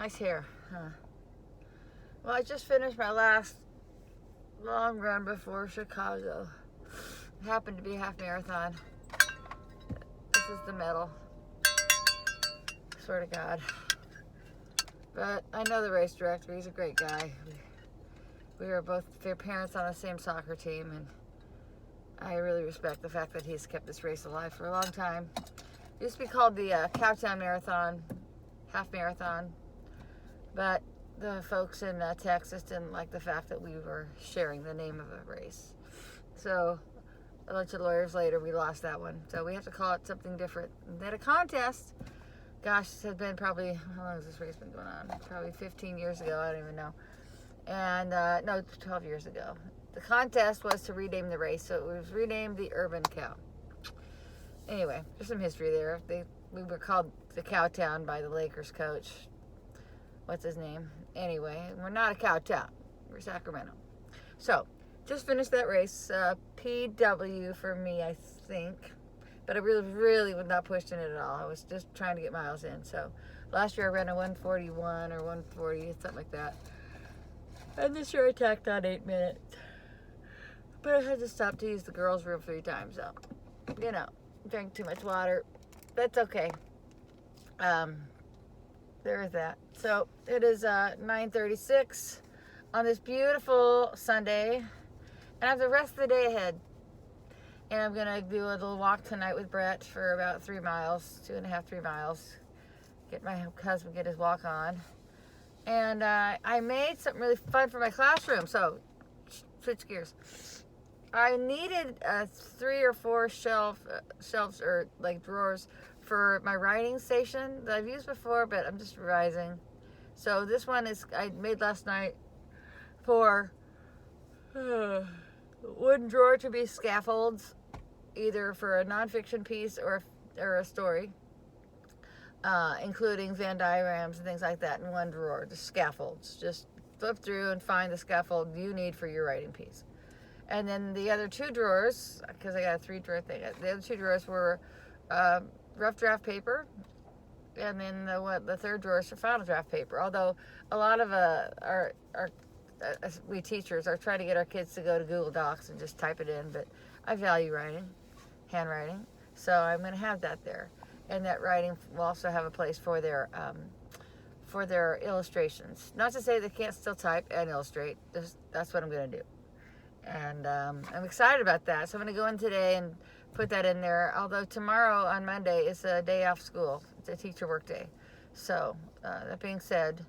Nice hair, huh? Well, I just finished my last long run before Chicago. It happened to be a half marathon. This is the medal. Swear to God. But I know the race director. He's a great guy. We were both their parents on the same soccer team, and I really respect the fact that he's kept this race alive for a long time. It used to be called the Cowtown Marathon, half marathon, but the folks in Texas didn't like the fact that we were sharing the name of a race. So a bunch of lawyers later, we lost that one. So we have to call it something different. And then a contest, gosh, it had been probably, how long has this race been going on? Probably 15 years ago, I don't even know. And no, 12 years ago. The contest was to rename the race, so it was renamed the Urban Cow. Anyway, there's some history there. We were called the Cowtown by the Lakers coach. What's his name? Anyway, we're not a cow town. We're Sacramento. So, just finished that race. PW for me, I think. But I really was not pushing it at all. I was just trying to get miles in. So, last year I ran a 141 or 140, something like that. And this year I tacked on 8 minutes. But I had to stop to use the girls' room 3 times. So, drank too much water. That's okay. There is that. So it is 9:36 on this beautiful Sunday, and I have the rest of the day ahead. And I'm gonna do a little walk tonight with Brett for about 3 miles, 2.5, 3 miles. Get my husband get his walk on, and I made something really fun for my classroom. So switch gears. I needed 3 or 4 shelves or like drawers for my writing station that I've used before, but I'm just revising. So this one I made last night for wooden drawer to be scaffolds, either for a nonfiction piece or a story, including Venn diagrams and things like that in one drawer. The scaffolds. Just flip through and find the scaffold you need for your writing piece. And then the other 2 drawers, because I got a 3-drawer thing, the other 2 drawers were rough draft paper, and then the 3rd drawer is for final draft paper. Although a lot of we teachers are trying to get our kids to go to Google Docs and just type it in, but I value handwriting, so I'm going to have that there. And that writing will also have a place for their illustrations. Not to say they can't still type and illustrate. That's what I'm going to do. And I'm excited about that. So I'm going to go in today and put that in there. Although tomorrow on Monday is a day off school. It's a teacher work day. So that being said,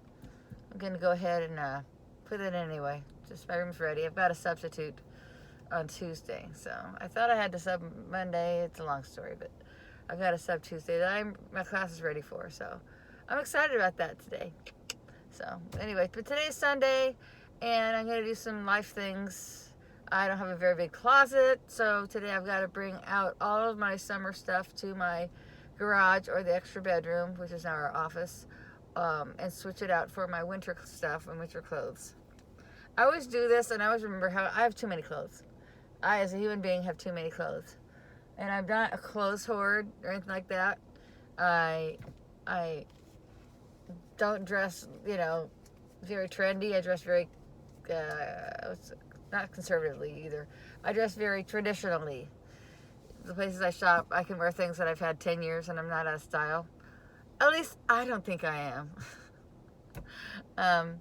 I'm going to go ahead and put it in anyway. Just my room's ready. I've got a substitute on Tuesday. So I thought I had to sub Monday. It's a long story, but I've got a sub Tuesday that my class is ready for. So I'm excited about that today. So anyway, but today's Sunday, and I'm going to do some life things. I don't have a very big closet, so today I've got to bring out all of my summer stuff to my garage or the extra bedroom, which is now our office, and switch it out for my winter stuff and winter clothes. I always do this, and I always remember how I have too many clothes. I, as a human being, have too many clothes. And I'm not a clothes hoard or anything like that. I don't dress, very trendy. I dress very, not conservatively either. I dress very traditionally. The places I shop, I can wear things that I've had 10 years and I'm not out of style. At least I don't think I am.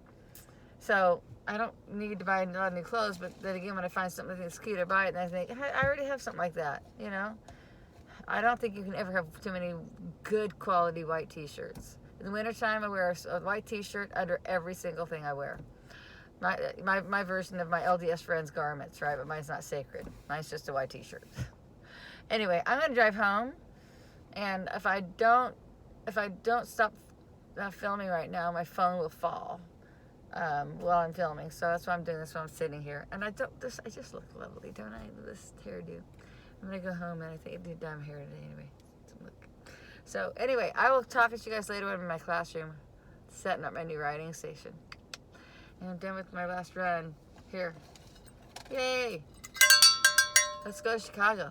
So I don't need to buy a lot of new clothes, but then again, when I find something that's cute, I buy it and I think, I already have something like that, I don't think you can ever have too many good quality white t-shirts. In the wintertime, I wear a white t-shirt under every single thing I wear. My version of my LDS friends' garments, right? But mine's not sacred. Mine's just a white t-shirt. Anyway, I'm gonna drive home, and if I don't stop filming right now, my phone will fall while I'm filming. So that's why I'm doing this while I'm sitting here. And I just look lovely, don't I? With this hairdo. I'm gonna go home, and I think I did dye my hair today anyway. So anyway, I will talk to you guys later when I'm in my classroom, setting up my new writing station. And I'm done with my last run. Here. Yay! Let's go to Chicago.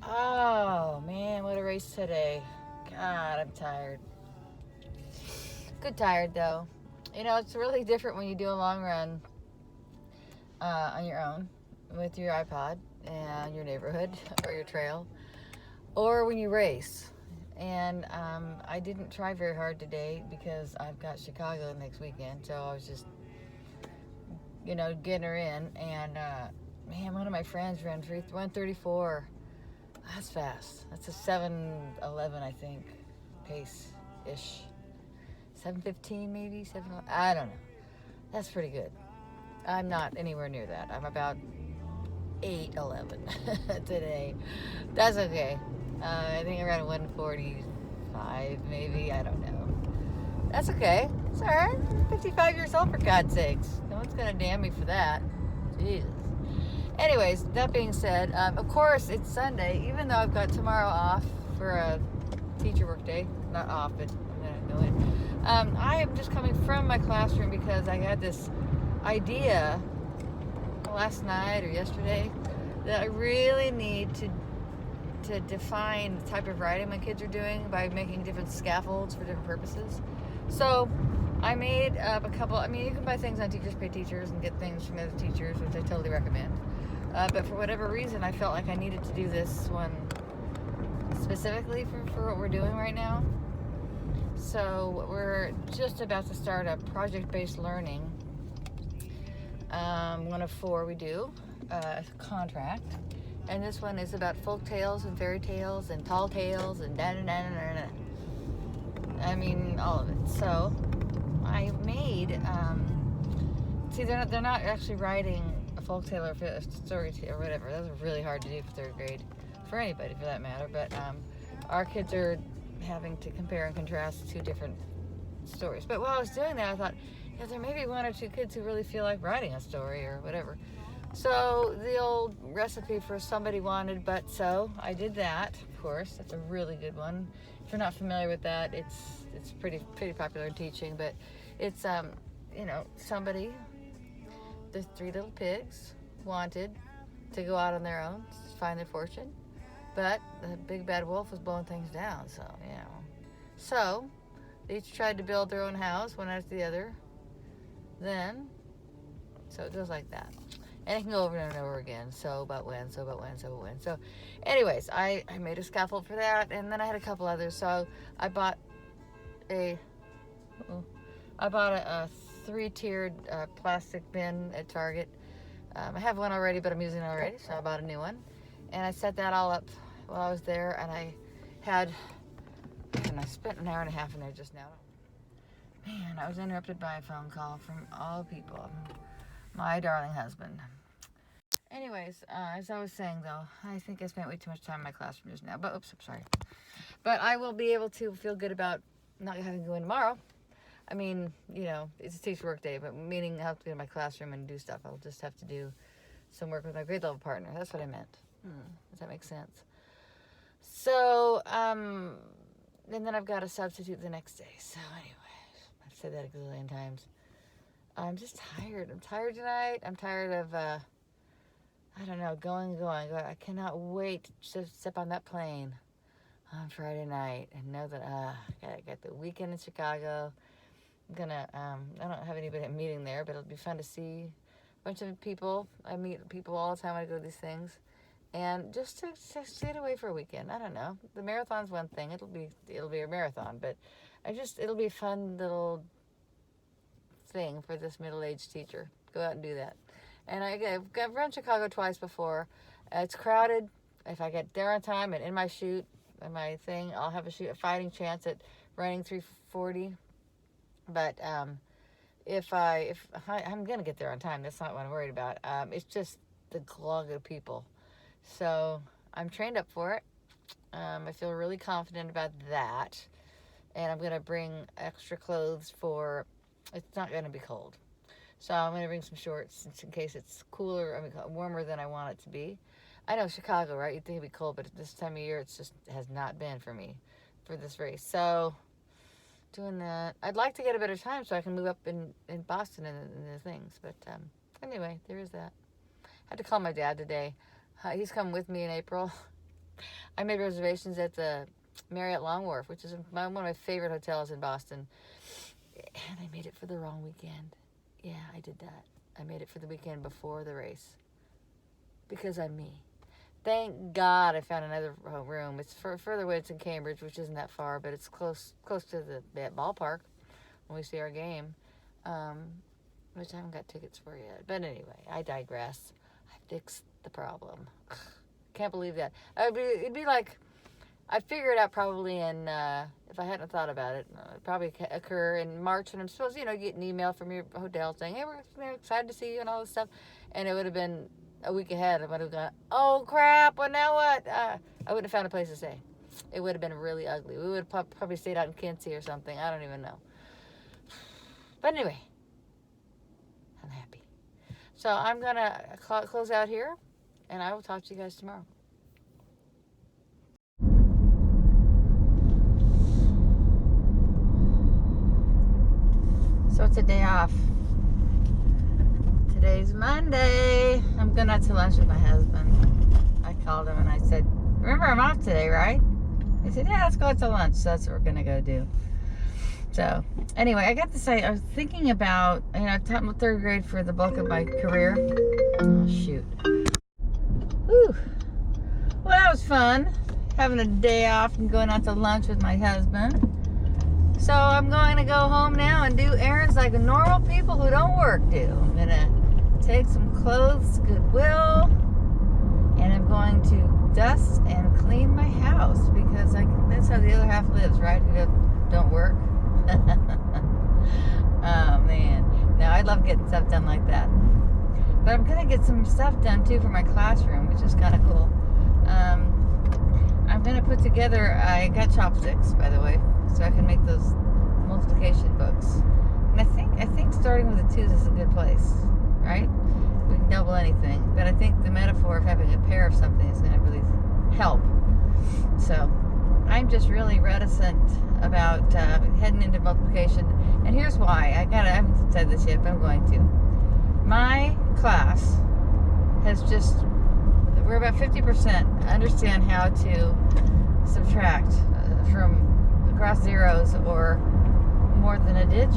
Oh, man, what a race today. God, I'm tired. Good tired, though. You know, it's really different when you do a long run on your own with your iPod and your neighborhood or your trail, or when you race. And I didn't try very hard today because I've got Chicago next weekend, so I was just, getting her in. And man, one of my friends ran 1:34. That's fast. That's a 7:11, I think, pace-ish. 7:15 maybe, 7. I don't know. That's pretty good. I'm not anywhere near that. I'm about 8:11 today. That's okay. I think around 1:45 maybe. I don't know. That's okay. It's all right. I'm 55 years old, for God's sakes. No one's gonna damn me for that. Jesus. Anyways, that being said, of course it's Sunday. Even though I've got tomorrow off for a teacher work day, not off, but I'm gonna go in. I am just coming from my classroom because I had this idea last night or yesterday that I really need to define the type of writing my kids are doing by making different scaffolds for different purposes. So I made up a couple. I mean, you can buy things on Teachers Pay Teachers and get things from other teachers, which I totally recommend. But for whatever reason, I felt like I needed to do this one specifically for what we're doing right now. So we're just about to start a project-based learning. One of 4 we do, a contract. And this one is about folk tales and fairy tales and tall tales and da-da-da-da-da-da. I mean, all of it. So I made, they're not actually writing a folk tale or a story tale or whatever. Those are really hard to do for 3rd grade, for anybody for that matter. But our kids are having to compare and contrast 2 different stories. But while I was doing that, I thought, there may be 1 or 2 kids who really feel like writing a story or whatever. So the old recipe for somebody wanted but so, I did that, of course. That's a really good one. If you're not familiar with that, it's pretty popular in teaching, but it's somebody, the 3 little pigs wanted to go out on their own, find their fortune, but the big bad wolf was blowing things down, so they each tried to build their own house, one after the other. Then, so it goes like that. And it can go over and over again. So about when. So anyways, I made a scaffold for that, and then I had a couple others. So I bought a 3-tiered plastic bin at Target. I have one already, but I'm using it already, so I bought a new one. And I set that all up while I was there, and I spent an hour and a half in there just now. Man, I was interrupted by a phone call from all people. My darling husband. Anyways, as I was saying, though, I think I spent way too much time in my classroom just now. But, oops, I'm sorry. But I will be able to feel good about not having to go in tomorrow. I mean, it's a teacher work day, but meaning I have to go in my classroom and do stuff. I'll just have to do some work with my grade level partner. That's what I meant. Does that make sense? So, and then I've got a substitute the next day. So, anyways, I've said that a gazillion times. I'm just tired. I'm tired tonight. I'm tired of, I don't know, going. I cannot wait to step on that plane on Friday night and know that, I got the weekend in Chicago. I'm gonna, I don't have anybody I'm meeting there, but it'll be fun to see a bunch of people. I meet people all the time when I go to these things. And just to get away for a weekend. I don't know. The marathon's one thing. It'll be a marathon, but it'll be a fun little thing for this middle-aged teacher. Go out and do that. And I've run Chicago twice before. It's crowded. If I get there on time and in my chute, and my thing, I'll have a fighting chance at running 3:40. But if I'm gonna get there on time, that's not what I'm worried about. It's just the glug of people. So I'm trained up for it. I feel really confident about that. And I'm gonna bring extra clothes it's not gonna be cold. So I'm gonna bring some shorts in case it's warmer than I want it to be. I know Chicago, right? You'd think it'd be cold, but at this time of year, it has not been for me for this race. So doing that. I'd like to get a better time so I can move up in Boston and the things. But anyway, there is that. I had to call my dad today. He's coming with me in April. I made reservations at the Marriott Long Wharf, which is one of my favorite hotels in Boston. And I made it for the wrong weekend. Yeah, I did that. I made it for the weekend before the race. Because I'm me. Thank God I found another room. It's further away. It's in Cambridge, which isn't that far, but it's close to the ballpark when we see our game, which I haven't got tickets for yet. But anyway, I digress. I fixed the problem. Can't believe that. It'd be like, I'd figure it out probably in, if I hadn't thought about it, it'd probably occur in March when I'm supposed to, get an email from your hotel saying, hey, we're excited to see you and all this stuff. And it would have been a week ahead. I would have gone, oh crap, well now what? I wouldn't have found a place to stay. It would have been really ugly. We would have probably stayed out in Quincy or something. I don't even know. But anyway, I'm happy. So I'm going to close out here, and I will talk to you guys tomorrow. So it's a day off. Today's Monday. I'm going out to lunch with my husband. I called him and I said, remember I'm off today, right? He said, yeah, let's go out to lunch. So that's what we're going to go do. So anyway, I got to say, I was thinking about, I've taught in third grade for the bulk of my career. Oh, shoot. Whew. Well, that was fun. Having a day off and going out to lunch with my husband. So I'm going to go home now and do errands like normal people who don't work do. I'm going to take some clothes to Goodwill, and I'm going to dust and clean my house because that's how the other half lives, right? Who don't work. Oh man, no, I love getting stuff done like that. But I'm going to get some stuff done too for my classroom, which is kind of cool. I'm going to put together, I got chopsticks, by the way, so I can make those multiplication books. And I think starting with the twos is a good place, right? We can double anything. But I think the metaphor of having a pair of something is going to really help. So I'm just really reticent about heading into multiplication. And here's why. I haven't said this yet, but I'm going to. My class has just, we're about 50% understand how to subtract from across zeros or more than a digit.